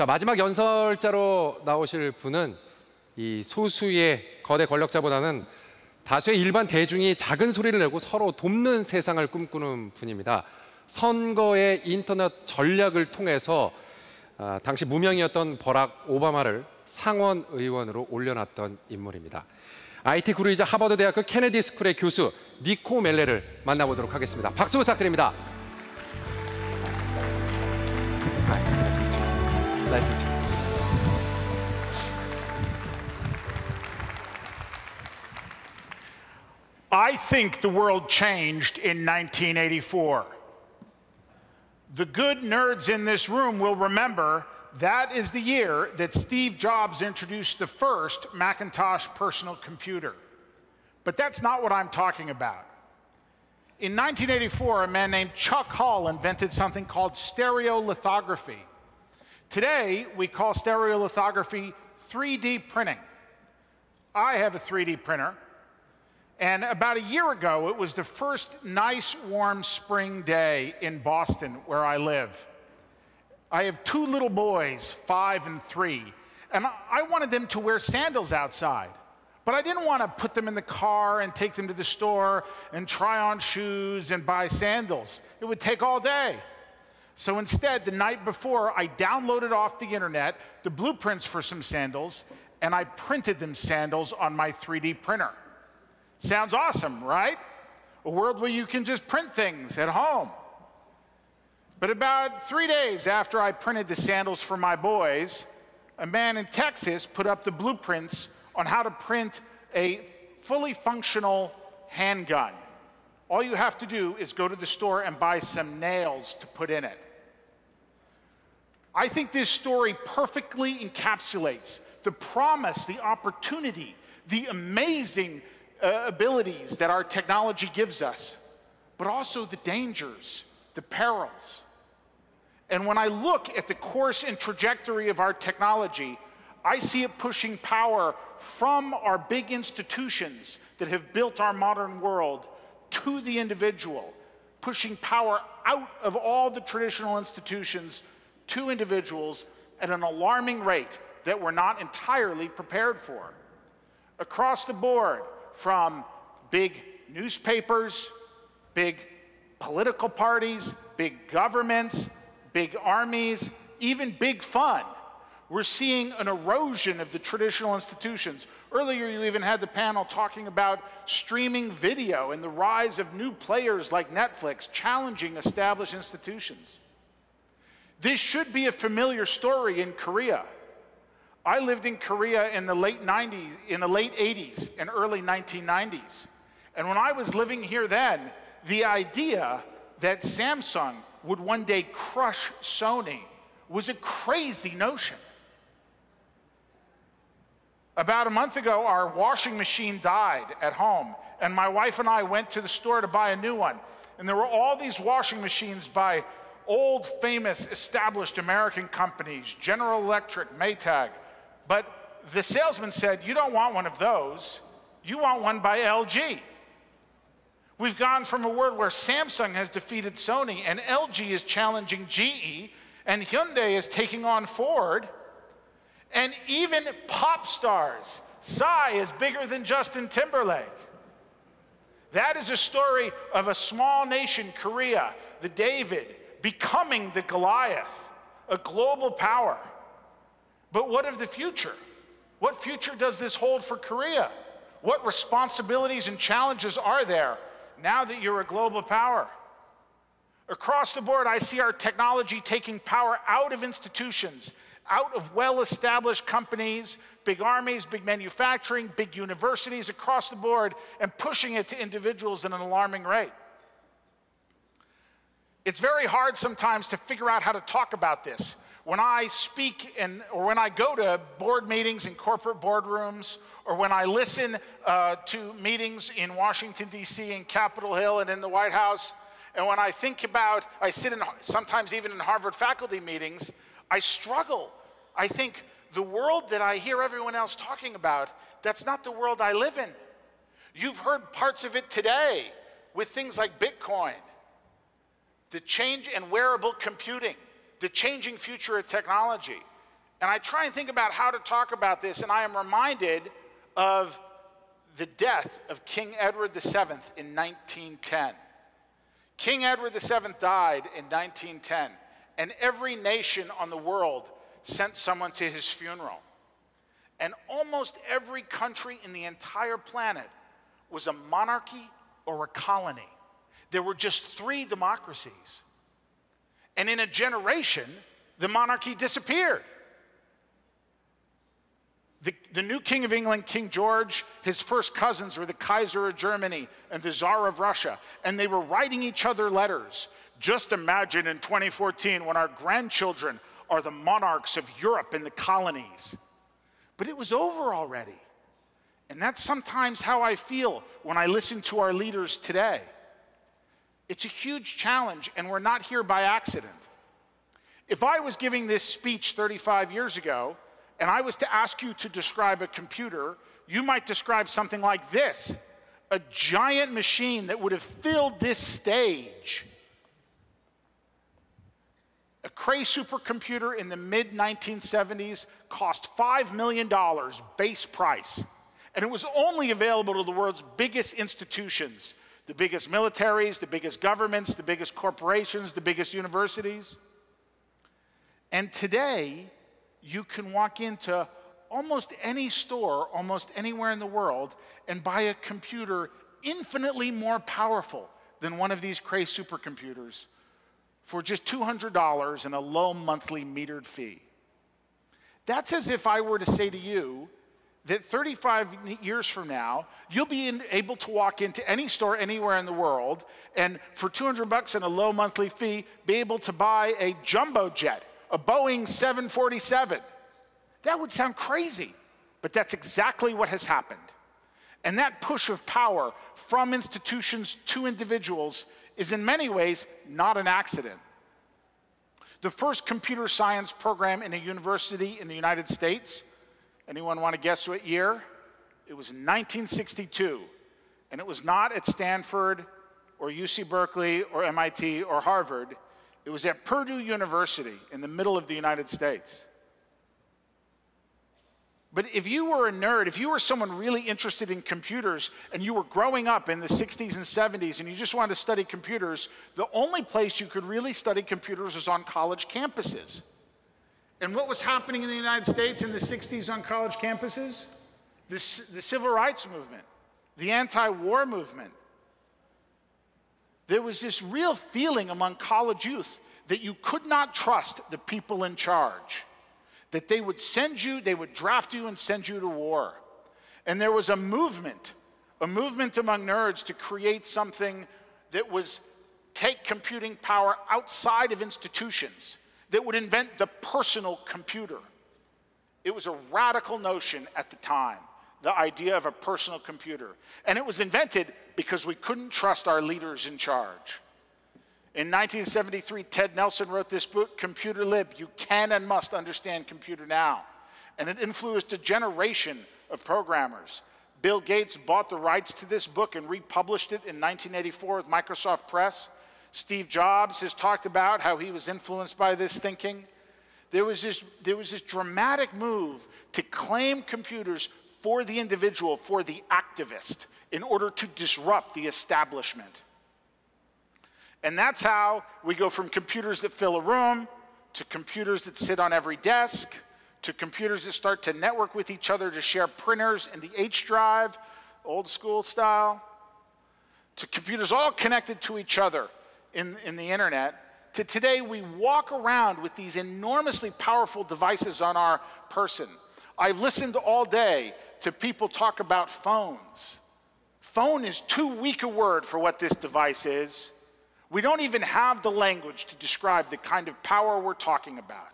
자, 마지막 연설자로 나오실 분은 이 소수의 거대 권력자보다는 다수의 일반 대중이 작은 소리를 내고 서로 돕는 세상을 꿈꾸는 분입니다. 선거의 인터넷 전략을 통해서 당시 무명이었던 버락 오바마를 상원 의원으로 올려놨던 인물입니다. IT 구루이자 하버드대학교 케네디 스쿨의 교수 니코 멜레를 만나보도록 하겠습니다. 박수 부탁드립니다. Nice to meet you. I think the world changed in 1984. The good nerds in this room will remember that is the year that Steve Jobs introduced the first Macintosh personal computer. But that's not what I'm talking about. In 1984, a man named Chuck Hull invented something called stereolithography. Today, we call stereolithography 3D printing. I have a 3D printer. And about a year ago, it was the first nice, warm spring day in Boston, where I live. I have two little boys, 5 and 3, and I wanted them to wear sandals outside. But I didn't want to put them in the car and take them to the store and try on shoes and buy sandals. It would take all day. So instead, the night before, I downloaded off the internet the blueprints for some sandals, and I printed them sandals on my 3D printer. Sounds awesome, right? A world where you can just print things at home. But about 3 days after I printed the sandals for my boys, a man in Texas put up the blueprints on how to print a fully functional handgun. All you have to do is go to the store and buy some nails to put in it. I think this story perfectly encapsulates the promise, the opportunity, the amazing abilities that our technology gives us, but also the dangers, the perils. And when I look at the course and trajectory of our technology, I see it pushing power from our big institutions that have built our modern world to the individual, pushing power out of all the traditional institutions to individuals at an alarming rate that we're not entirely prepared for. Across the board, from big newspapers, big political parties, big governments, big armies, even big fun, we're seeing an erosion of the traditional institutions. Earlier, you even had the panel talking about streaming video and the rise of new players like Netflix challenging established institutions. This should be a familiar story in Korea. I lived in Korea in the late 80s and early 1990s. And when I was living here then, the idea that Samsung would one day crush Sony was a crazy notion. About a month ago, our washing machine died at home, and my wife and I went to the store to buy a new one. And there were all these washing machines by old, famous, established American companies, General Electric, Maytag. But the salesman said, you don't want one of those, you want one by LG. We've gone from a world where Samsung has defeated Sony, and LG is challenging GE, and Hyundai is taking on Ford, and even pop stars. Psy is bigger than Justin Timberlake. That is a story of a small nation, Korea, the David, becoming the Goliath, a global power. But what of the future? What future does this hold for Korea? What responsibilities and challenges are there now that you're a global power? Across the board, I see our technology taking power out of institutions, out of well-established companies, big armies, big manufacturing, big universities across the board, and pushing it to individuals at an alarming rate. It's very hard sometimes to figure out how to talk about this. When I speak or when I go to board meetings in corporate boardrooms, or when I listen to meetings in Washington, D.C., and Capitol Hill, and in the White House, and when I think about, I sit in, sometimes even in Harvard faculty meetings, I struggle. I think the world that I hear everyone else talking about, that's not the world I live in. You've heard parts of it today with things like Bitcoin, the change in wearable computing, the changing future of technology. And I try and think about how to talk about this, and I am reminded of the death of King Edward VII in 1910. King Edward VII died in 1910, and every nation on the world sent someone to his funeral. And almost every country in the entire planet was a monarchy or a colony. There were just 3 democracies. And in a generation, the monarchy disappeared. The new king of England, King George, his first cousins were the Kaiser of Germany and the Tsar of Russia, and they were writing each other letters. Just imagine in 2014 when our grandchildren are the monarchs of Europe and the colonies. But it was over already. And that's sometimes how I feel when I listen to our leaders today. It's a huge challenge, and we're not here by accident. If I was giving this speech 35 years ago, and I was to ask you to describe a computer, you might describe something like this: a giant machine that would have filled this stage. A Cray supercomputer in the mid-1970s cost $5 million base price, and it was only available to the world's biggest institutions, the biggest militaries, the biggest governments, the biggest corporations, the biggest universities. And today, you can walk into almost any store, almost anywhere in the world, and buy a computer infinitely more powerful than one of these Cray supercomputers for just $200 and a low monthly metered fee. That's as if I were to say to you that 35 years from now, you'll be able to walk into any store anywhere in the world and for $200 and a low monthly fee, be able to buy a jumbo jet, a Boeing 747. That would sound crazy, but that's exactly what has happened. And that push of power from institutions to individuals is in many ways not an accident. The first computer science program in a university in the United States, anyone want to guess what year? It was 1962, and it was not at Stanford or UC Berkeley or MIT or Harvard. It was at Purdue University in the middle of the United States. But if you were a nerd, if you were someone really interested in computers and you were growing up in the 60s and 70s and you just wanted to study computers, the only place you could really study computers was on college campuses. And what was happening in the United States in the 60s on college campuses? The civil rights movement, the anti-war movement. There was this real feeling among college youth that you could not trust the people in charge, that they would draft you and send you to war. And there was a movement among nerds to create something that was take computing power outside of institutions, that would invent the personal computer. It was a radical notion at the time, the idea of a personal computer. And it was invented because we couldn't trust our leaders in charge. In 1973, Ted Nelson wrote this book, Computer Lib, You Can and Must Understand Computer Now. And it influenced a generation of programmers. Bill Gates bought the rights to this book and republished it in 1984 with Microsoft Press. Steve Jobs has talked about how he was influenced by this thinking. There was this dramatic move to claim computers for the individual, for the activist, in order to disrupt the establishment. And that's how we go from computers that fill a room, to computers that sit on every desk, to computers that start to network with each other to share printers and the H drive, old school style, to computers all connected to each other in the internet, to today we walk around with these enormously powerful devices on our person. I've listened all day to people talk about phones. Phone is too weak a word for what this device is. We don't even have the language to describe the kind of power we're talking about.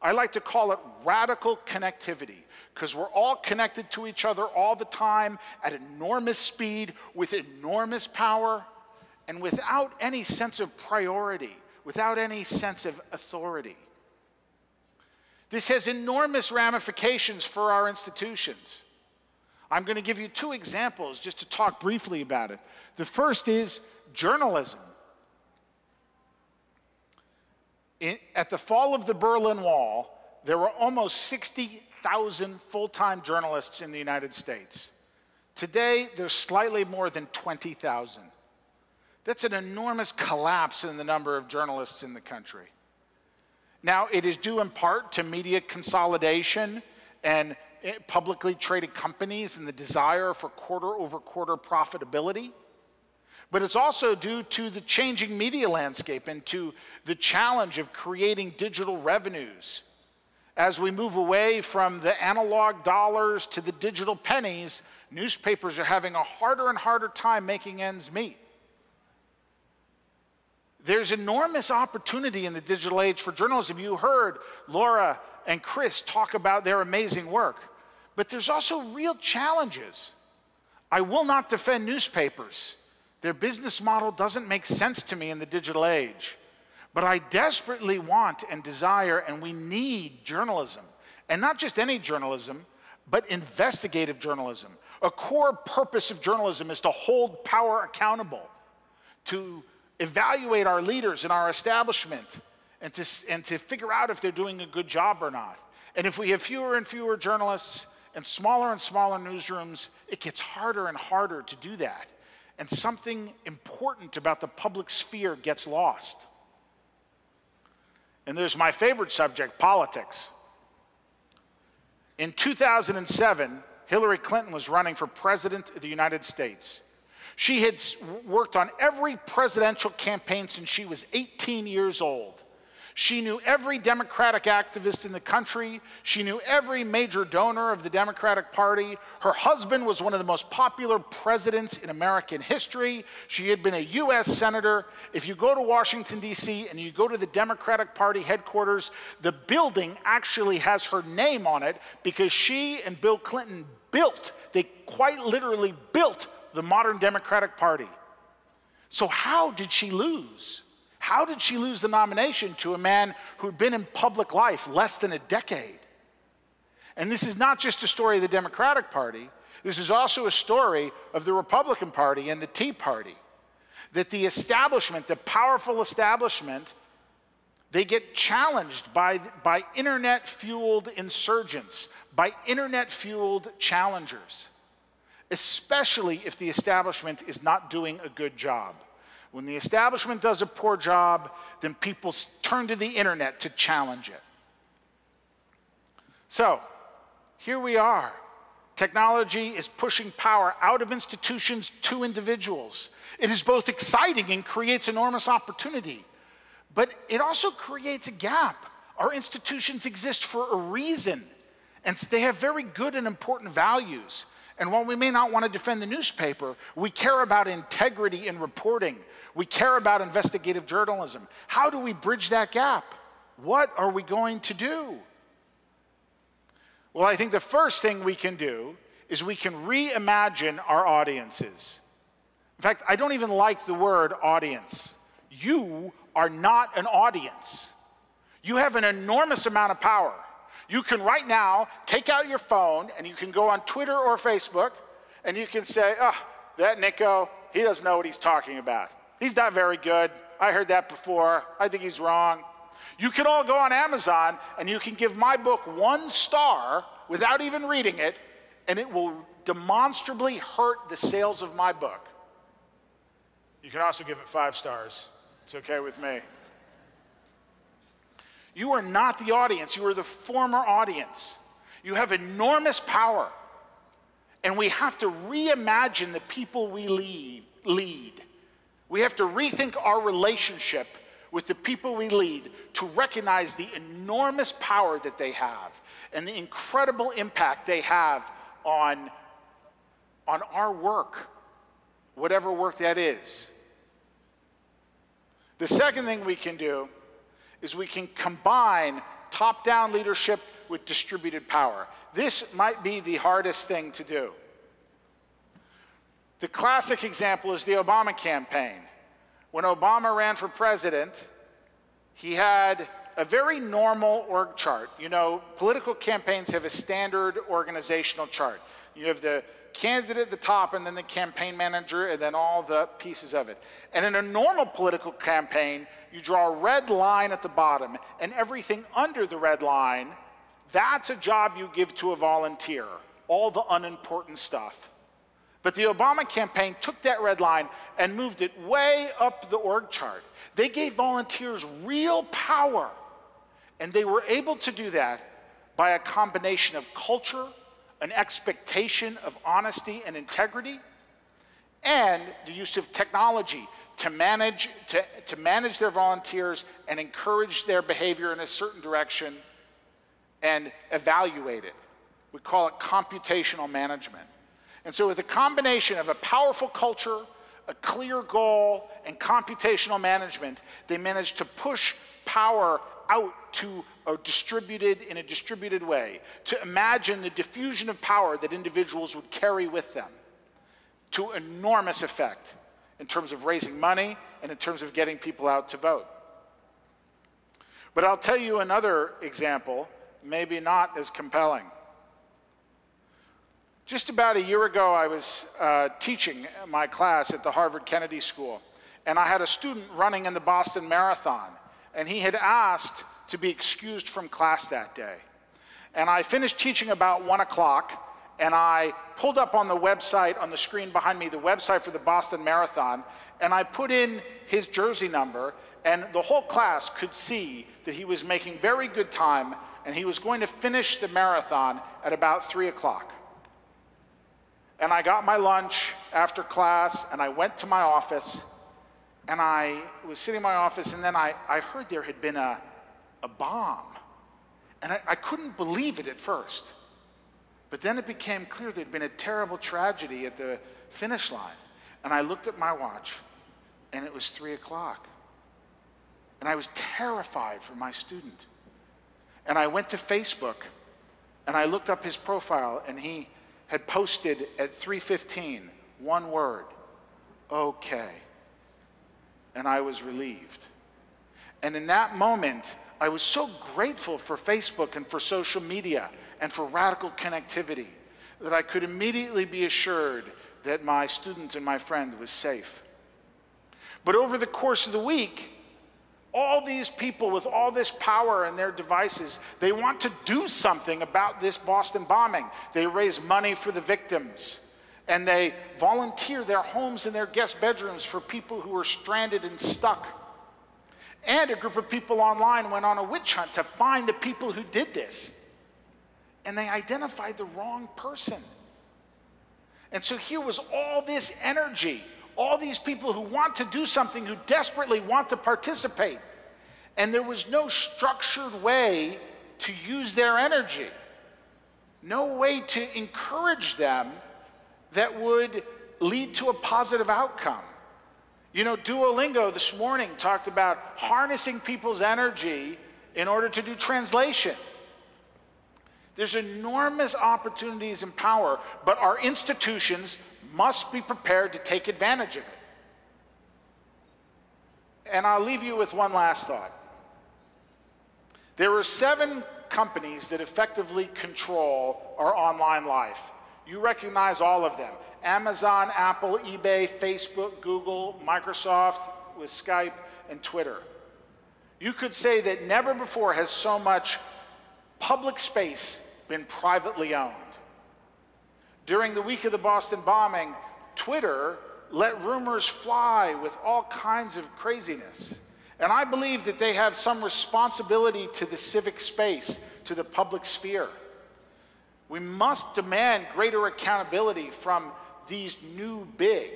I like to call it radical connectivity, because we're all connected to each other all the time at enormous speed, with enormous power, and without any sense of priority, without any sense of authority. This has enormous ramifications for our institutions. I'm going to give you 2 examples just to talk briefly about it. The first is journalism. At the fall of the Berlin Wall, there were almost 60,000 full-time journalists in the United States. Today, there's slightly more than 20,000. That's an enormous collapse in the number of journalists in the country. Now, it is due in part to media consolidation and publicly traded companies and the desire for quarter-over-quarter profitability. But it's also due to the changing media landscape and to the challenge of creating digital revenues. As we move away from the analog dollars to the digital pennies, newspapers are having a harder and harder time making ends meet. There's enormous opportunity in the digital age for journalism. You heard Laura and Chris talk about their amazing work, but there's also real challenges. I will not defend newspapers. Their business model doesn't make sense to me in the digital age. But I desperately want and desire, and we need journalism. And not just any journalism, but investigative journalism. A core purpose of journalism is to hold power accountable, to evaluate our leaders and our establishment, and to figure out if they're doing a good job or not. And if we have fewer and fewer journalists and smaller newsrooms, it gets harder and harder to do that. And something important about the public sphere gets lost. And there's my favorite subject, politics. In 2007, Hillary Clinton was running for president of the United States. She had worked on every presidential campaign since she was 18 years old. She knew every Democratic activist in the country. She knew every major donor of the Democratic Party. Her husband was one of the most popular presidents in American history. She had been a US senator. If you go to Washington, D.C., and you go to the Democratic Party headquarters, the building actually has her name on it because she and Bill Clinton they quite literally built the modern Democratic Party. So how did she lose? How did she lose the nomination to a man who'd been in public life less than a decade? And this is not just a story of the Democratic Party. This is also a story of the Republican Party and the Tea Party. That the establishment, the powerful establishment, they get challenged by internet-fueled insurgents, by internet-fueled challengers, especially if the establishment is not doing a good job. When the establishment does a poor job, then people turn to the internet to challenge it. So, here we are. Technology is pushing power out of institutions to individuals. It is both exciting and creates enormous opportunity, but it also creates a gap. Our institutions exist for a reason, and they have very good and important values. And while we may not want to defend the newspaper, we care about integrity in reporting. We care about investigative journalism. How do we bridge that gap? What are we going to do? Well, I think the first thing we can do is we can reimagine our audiences. In fact, I don't even like the word audience. You are not an audience. You have an enormous amount of power. You can right now take out your phone and you can go on Twitter or Facebook and you can say, oh, that Nicco, he doesn't know what he's talking about. He's not very good. I heard that before. I think he's wrong. You can all go on Amazon and you can give my book 1 star without even reading it, and it will demonstrably hurt the sales of my book. You can also give it 5 stars. It's okay with me. You are not the audience. You are the former audience. You have enormous power, and we have to reimagine the people we lead. We have to rethink our relationship with the people we lead to recognize the enormous power that they have and the incredible impact they have on our work, whatever work that is. The second thing we can do is we can combine top-down leadership with distributed power. This might be the hardest thing to do. The classic example is the Obama campaign. When Obama ran for president, he had a very normal org chart. You know, political campaigns have a standard organizational chart. You have the candidate at the top and then the campaign manager and then all the pieces of it. And in a normal political campaign, you draw a red line at the bottom and everything under the red line That's a job you give to a volunteer, all the unimportant stuff. But the Obama campaign took that red line and moved it way up the org chart. They gave volunteers real power, and they were able to do that by a combination of culture, an expectation of honesty and integrity, and the use of technology to manage their volunteers and encourage their behavior in a certain direction and evaluate it. We call it computational management. And so with a combination of a powerful culture, a clear goal, and computational management, they managed to push power out to a distributed way, to imagine the diffusion of power that individuals would carry with them to enormous effect in terms of raising money and in terms of getting people out to vote. But I'll tell you another example, maybe not as compelling. Just about a year ago, I was teaching my class at the Harvard Kennedy School, and I had a student running in the Boston Marathon, and he had asked to be excused from class that day. And I finished teaching about 1 o'clock, and I pulled up on the website, on the screen behind me, the website for the Boston Marathon, and I put in his jersey number, and the whole class could see that he was making very good time, and he was going to finish the marathon at about 3 o'clock. And I got my lunch after class, and I went to my office, and I was sitting in my office, and then I heard there had been a bomb. And I couldn't believe it at first. But then it became clear there'd been a terrible tragedy at the finish line. And I looked at my watch, and it was 3 o'clock. And I was terrified for my student. And I went to Facebook, and I looked up his profile, and he had posted at 3:15, one word, okay. And I was relieved. And in that moment, I was so grateful for Facebook and for social media and for radical connectivity that I could immediately be assured that my student and my friend was safe. But over the course of the week, all these people with all this power in their devices, they want to do something about this Boston bombing. They raise money for the victims, and they volunteer their homes and their guest bedrooms for people who are stranded and stuck. And a group of people online went on a witch hunt to find the people who did this. And they identified the wrong person. And so here was all this energy, all these people who want to do something, who desperately want to participate. And there was no structured way to use their energy, no way to encourage them that would lead to a positive outcome. You know, Duolingo this morning talked about harnessing people's energy in order to do translation. There's enormous opportunities and power, but our institutions must be prepared to take advantage of it. And I'll leave you with one last thought. There are 7 companies that effectively control our online life. You recognize all of them: Amazon, Apple, eBay, Facebook, Google, Microsoft with Skype, and Twitter. You could say that never before has so much public space been privately owned. During the week of the Boston bombing, Twitter let rumors fly with all kinds of craziness. And I believe that they have some responsibility to the civic space, to the public sphere. We must demand greater accountability from these new big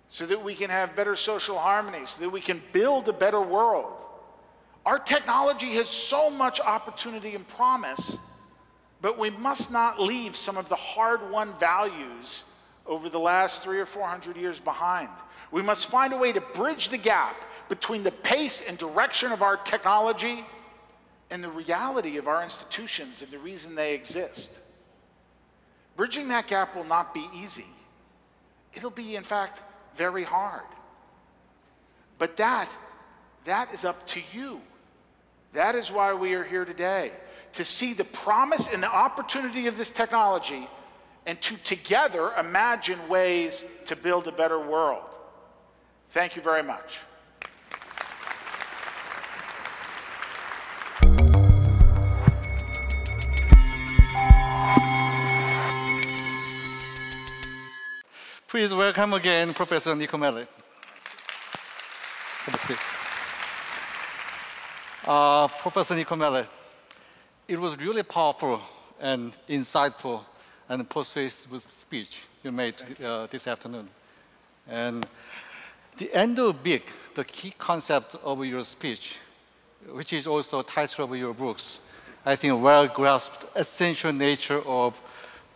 so that we can have better social harmony, so that we can build a better world. Our technology has so much opportunity and promise, but we must not leave some of the hard-won values over the last 300 or 400 years behind. We must find a way to bridge the gap between the pace and direction of our technology and the reality of our institutions and the reason they exist. Bridging that gap will not be easy. It'll be, in fact, very hard. But that is up to you. That is why we are here today, to see the promise and the opportunity of this technology and to together imagine ways to build a better world. Thank you very much. Please welcome again Professor Nicco Mele. Have a seat. Professor Nicco Mele, it was really powerful and insightful and persuasive speech you made this afternoon. And the end of big, the key concept of your speech, which is also title of your books, I think well grasped essential nature of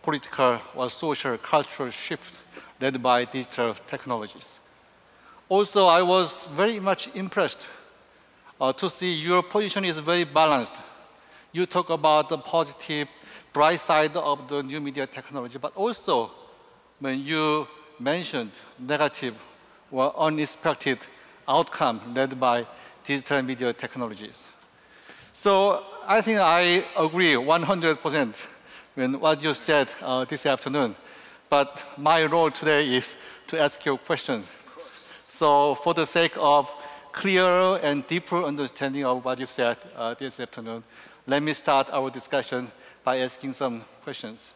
political or social cultural shift led by digital technologies. Also, I was very much impressed to see your position is very balanced. You talk about the positive, bright side of the new media technology, but also when you mentioned negative or unexpected outcome led by digital media technologies. So I think I agree 100% with what you said this afternoon. But my role today is to ask you questions. So for the sake of clearer and deeper understanding of what you said this afternoon, let me start our discussion by asking some questions.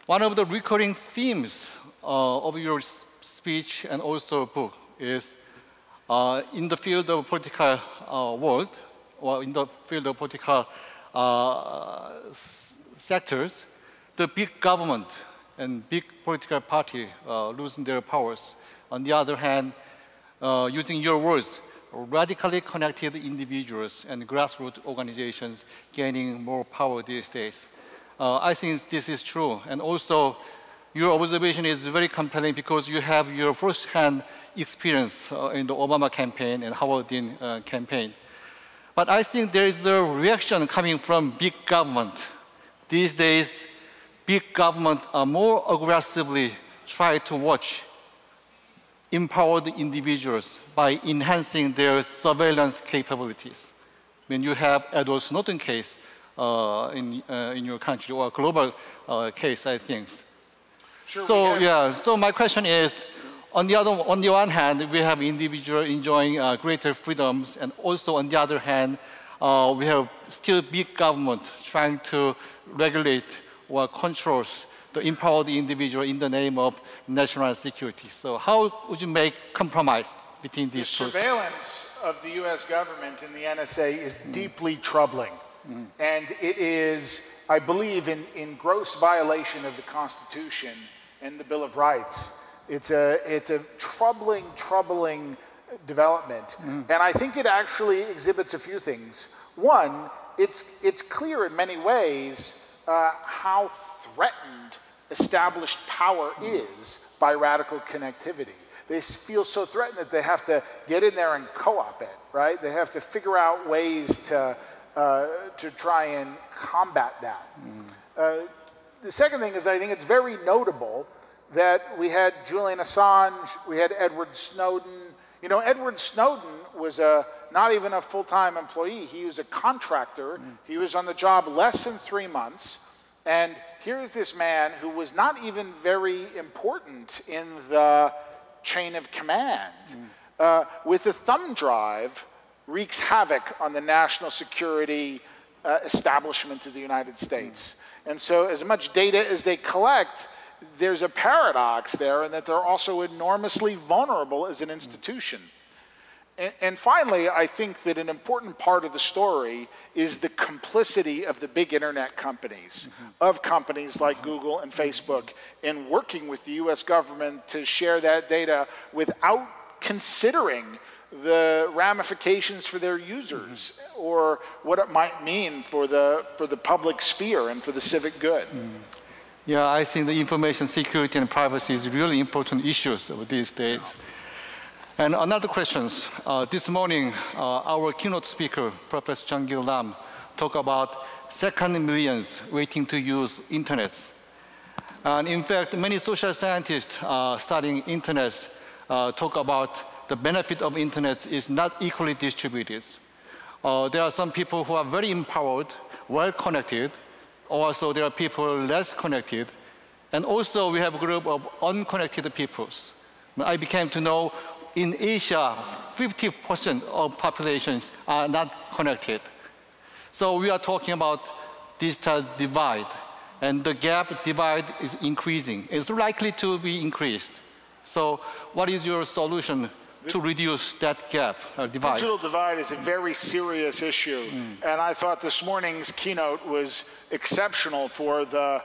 One of the recurring themes of your speech and also book is in the field of political world, or in the field of political sectors, the big government and big political party losing their powers. On the other hand, using your words, radically connected individuals and grassroots organizations gaining more power these days. I think this is true. And also, your observation is very compelling because you have your first-hand experience in the Obama campaign and Howard Dean campaign. But I think there is a reaction coming from big government. These days, big government are more aggressively try to watch empowered individuals by enhancing their surveillance capabilities. When you have Edward Snowden case in your country, or a global case, I think. Sure, so my question is, on the one hand, we have individuals enjoying greater freedoms, and also on the other hand, we have still big government trying to regulate or control the empowered individual in the name of national security. So how would you make compromise between these two? The surveillance of the US government and the NSA is deeply troubling. And it is, I believe, in gross violation of the Constitution and the Bill of Rights. It's a troubling development. And I think it actually exhibits a few things. One, it's clear in many ways how threatened established power is by radical connectivity. They feel so threatened that they have to get in there and co-op it, right? They have to figure out ways to try and combat that. The second thing is, I think it's very notable that we had Julian Assange, we had Edward Snowden. You know, Edward Snowden was not even a full-time employee. He was a contractor. He was on the job less than 3 months. And here's this man who was not even very important in the chain of command. With a thumb drive, wreaks havoc on the national security establishment of the United States. And so as much data as they collect, there's a paradox there, in that they're also enormously vulnerable as an institution. And finally, I think that an important part of the story is the complicity of the big internet companies, of companies like Google and Facebook, in working with the US government to share that data without considering the ramifications for their users or what it might mean for the public sphere and for the civic good. Yeah, I think the information security and privacy is really important issues of these days. And another question. This morning, our keynote speaker, Professor Jung-Gil Lam, talked about second millions waiting to use internet. And in fact, many social scientists studying internet talk about the benefit of internet is not equally distributed. There are some people who are very empowered, well connected. Also, there are people less connected. And also, we have a group of unconnected peoples. I became to know in Asia, 50% of populations are not connected. So we are talking about digital divide. And the gap divide is increasing. It's likely to be increased. So what is your solution to reduce that gap, divide? Digital divide is a very serious issue, and I thought this morning's keynote was exceptional for the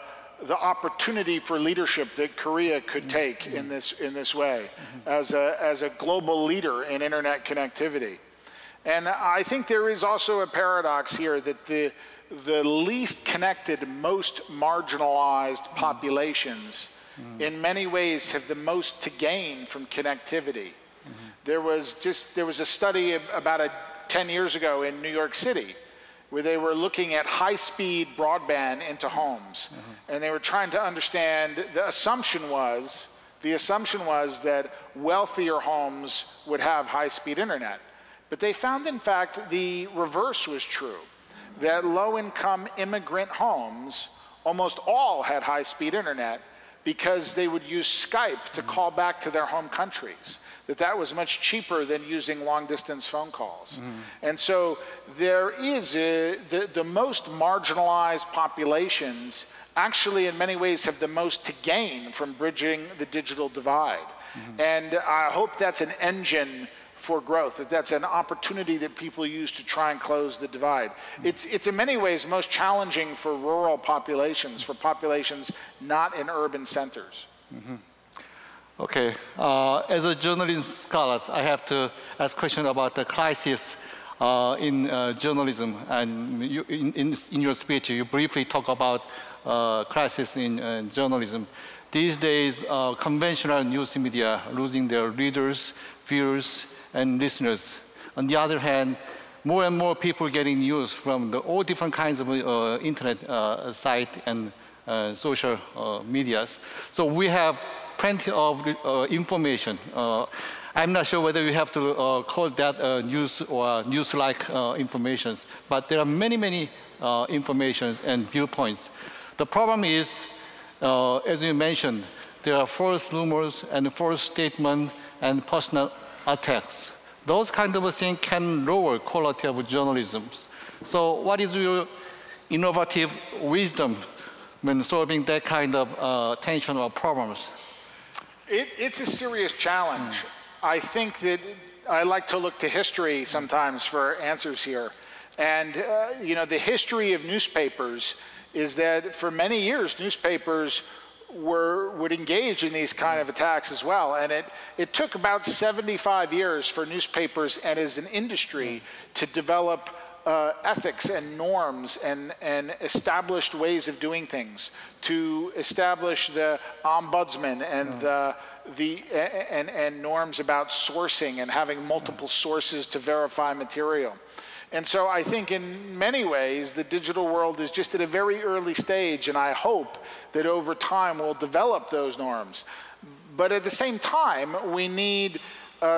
opportunity for leadership that Korea could take in this way as a global leader in internet connectivity. And I think there is also a paradox here that the least connected, most marginalized populations in many ways have the most to gain from connectivity. There was a study about 10 years ago in New York City where they were looking at high-speed broadband into homes, and they were trying to understand. The assumption was that wealthier homes would have high-speed internet, but they found, in fact, the reverse was true. That low-income immigrant homes almost all had high-speed internet because they would use Skype to call back to their home countries. That was much cheaper than using long-distance phone calls. And so there is the most marginalized populations actually in many ways have the most to gain from bridging the digital divide. And I hope that's an engine for growth, that's an opportunity that people use to try and close the divide. It's in many ways most challenging for rural populations, for populations not in urban centers. Okay, as a journalism scholar, I have to ask a question about the crisis in journalism. And in your speech, you briefly talk about crisis in journalism. These days, conventional news media are losing their readers, viewers, and listeners. On the other hand, more and more people are getting news from all different kinds of internet sites and social medias. So we have plenty of information. I'm not sure whether we have to call that news or news-like information, but there are many informations and viewpoints. The problem is, as you mentioned, there are false rumors and false statements and personal attacks. Those kind of things can lower quality of journalism. So what is your innovative wisdom when solving that kind of tension or problems? It's a serious challenge. I think that I like to look to history sometimes for answers here. And the history of newspapers is that for many years, newspapers would engage in these kind of attacks as well. And it took about 75 years for newspapers and as an industry to develop ethics and norms and established ways of doing things, to establish the ombudsman and and norms about sourcing and having multiple sources to verify material. And so I think in many ways the digital world is just at a very early stage, and I hope that over time we'll develop those norms. But at the same time, we need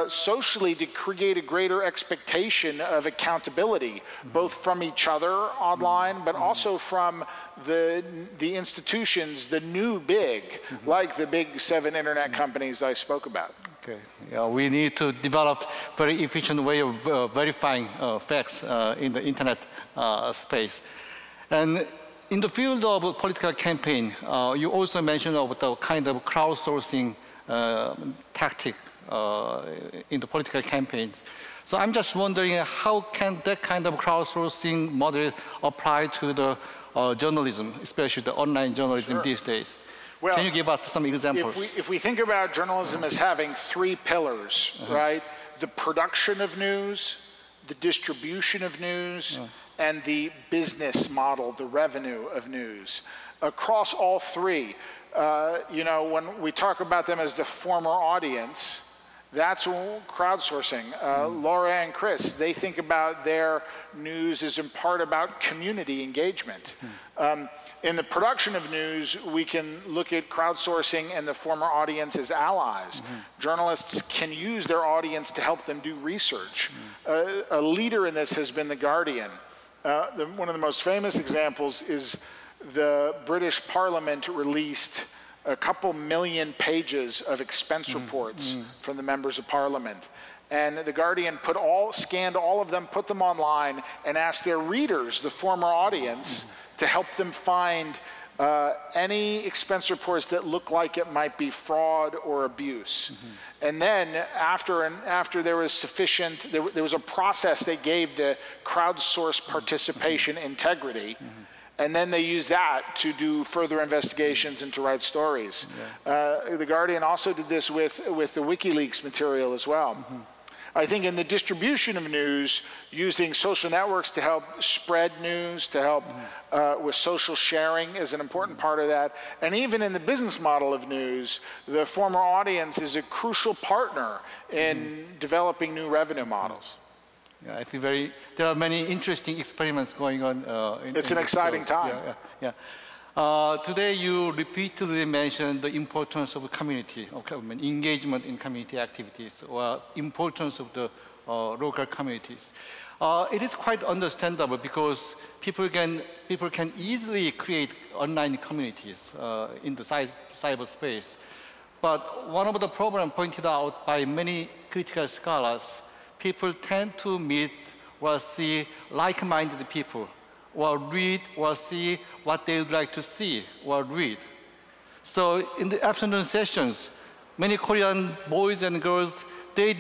socially to create a greater expectation of accountability, both from each other online, but also from the institutions, the new big, like the big 7 internet companies I spoke about. Okay. Yeah, we need to develop very efficient way of verifying facts in the internet space. And in the field of political campaign, you also mentioned about the kind of crowdsourcing tactic in the political campaigns. So I'm just wondering, how can that kind of crowdsourcing model apply to the journalism, especially the online journalism these days? Well, can you give us some examples? If we think about journalism as having 3 pillars, right? The production of news, the distribution of news, and the business model, the revenue of news. Across all 3, when we talk about them as the former audience, that's crowdsourcing. Laura and Chris, they think about their news as in part about community engagement. In the production of news, we can look at crowdsourcing and the former audience as allies. Journalists can use their audience to help them do research. A leader in this has been The Guardian. One of the most famous examples is the British Parliament released a couple million pages of expense reports from the members of Parliament. And The Guardian scanned all of them, put them online, and asked their readers, the former audience, to help them find any expense reports that look like it might be fraud or abuse. And then after there was sufficient, there was a process they gave the crowdsourced participation integrity. And then they use that to do further investigations and to write stories. The Guardian also did this with the WikiLeaks material as well. I think in the distribution of news, using social networks to help spread news, to help with social sharing is an important part of that. And even in the business model of news, the former audience is a crucial partner in developing new revenue models. Yeah, I think there are many interesting experiments going on. It's an exciting time. Today you repeatedly mentioned the importance of community, engagement in community activities, or importance of the local communities. It is quite understandable because people can easily create online communities in the cyberspace. But one of the problems pointed out by many critical scholars, people tend to meet or see like-minded people, or read or see what they would like to see or read. So in the afternoon sessions, many Korean boys and girls, they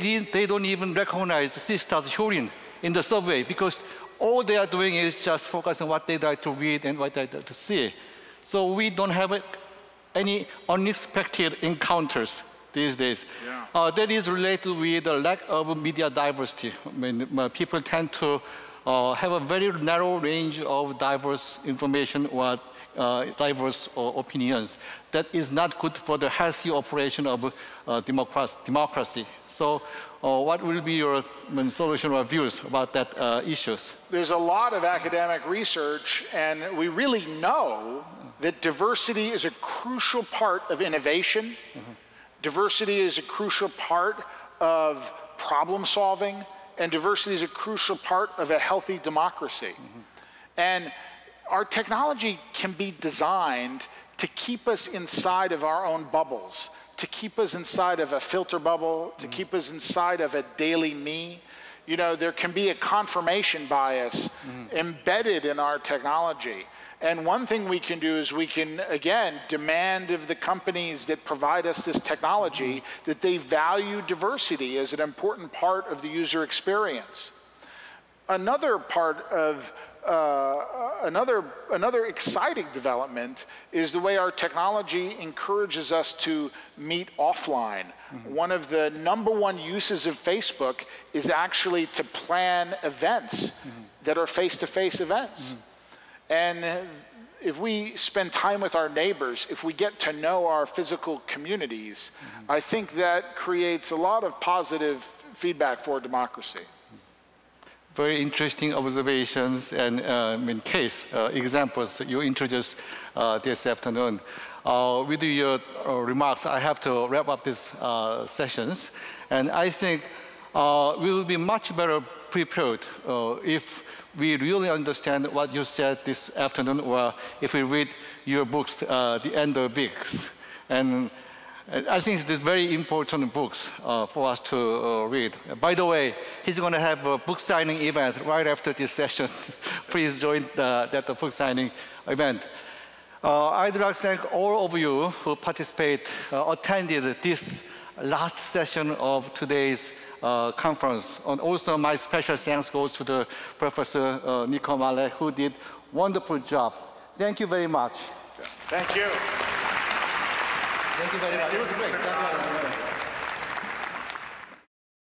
don't even recognize Sisters Hyorin in the subway because all they are doing is just focus on what they like to read and what they like to see. So we don't have any unexpected encounters these days. That is related with the lack of media diversity. I mean, people tend to have a very narrow range of diverse information or diverse opinions. That is not good for the healthy operation of democracy. So what will be your solution or views about that issues? There's a lot of academic research, and we really know that diversity is a crucial part of innovation. Diversity is a crucial part of problem solving, and diversity is a crucial part of a healthy democracy. And our technology can be designed to keep us inside of our own bubbles, to keep us inside of a filter bubble, to keep us inside of a daily me. You know, there can be a confirmation bias embedded in our technology. And one thing we can do is we can, again, demand of the companies that provide us this technology that they value diversity as an important part of the user experience. Another part of another exciting development is the way our technology encourages us to meet offline. One of the #1 uses of Facebook is actually to plan events that are face-to-face events. And if we spend time with our neighbors, if we get to know our physical communities, I think that creates a lot of positive feedback for democracy. Very interesting observations and examples you introduced this afternoon. With your remarks, I have to wrap up these sessions. And I think we will be much better prepared if we really understand what you said this afternoon, or if we read your books, The End of Bigs. And I think it's very important books for us to read. By the way, he's going to have a book signing event right after this session. Please join that book signing event. I'd like to thank all of you who attended this last session of today's conference. And also my special thanks goes to the Professor Nicco Mele, who did a wonderful job. Thank you very much. Thank you. Thank you very much. It was great.